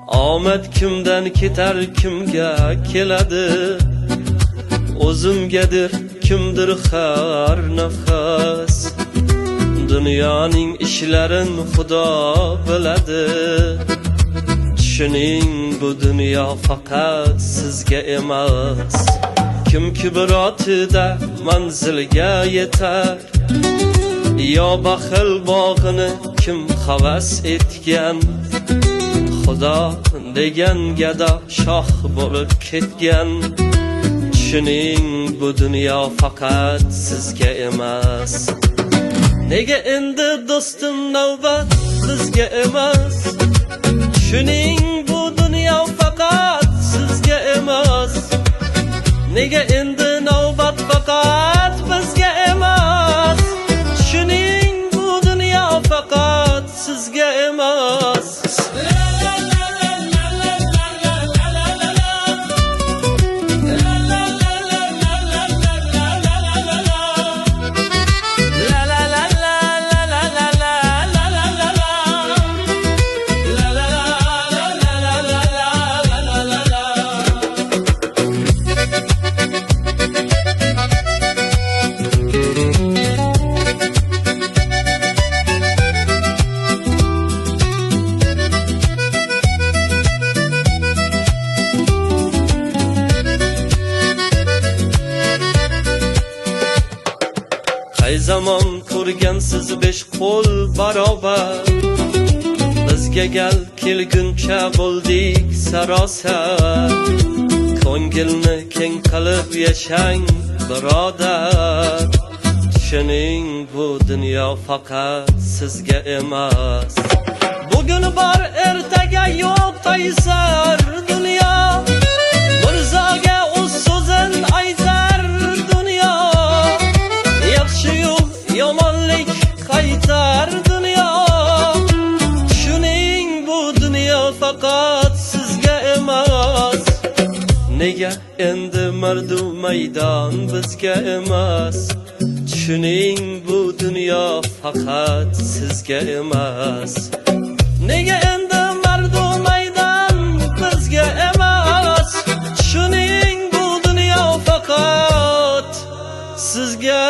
Omad kimdan ketar, kimga keladi? O'zimgadir, kimdir har nafas. Dunyoning ishlarin Xudo biladi. Tushuning, bu dunyo faqat sizga emas. Kimki birotida manzilga yetar, yo baxil bog'ini kim havas etgan. Xudo degan gado shoh bo'lib ketgan. Tushuning, bu dunyo faqat sizga emas. Nega endi do'stim navbat bizga emas? Tushuning, bu dunyo faqat sizga emas. Nega endi navbat faqat bizga emas? Tushuning, bu dunyo faqat sizga emas. Qay zamon ko'rgansiz besh qo'l barobar, bizga gal kelguncha bo'ldik sarosar. Ko'ngilni keng qilib yashang birodar. Tushuning, bu dunyo faqat sizga emas. Bugun bor, ertaga yo'q qaysar dunyo. Mirzoga o'z so'zin aytar dunyo. Yaxshi yo'q, yomonlik qaytar dunyo. Tushuning, bu dunyo faqat sizga emas. Nega endi mardu maydon bizga emas? Tushuning, bu dunyo faqat sizga emas. Nega endi mardu maydon bizga emas? Tushuning, bu dunyo faqat sizga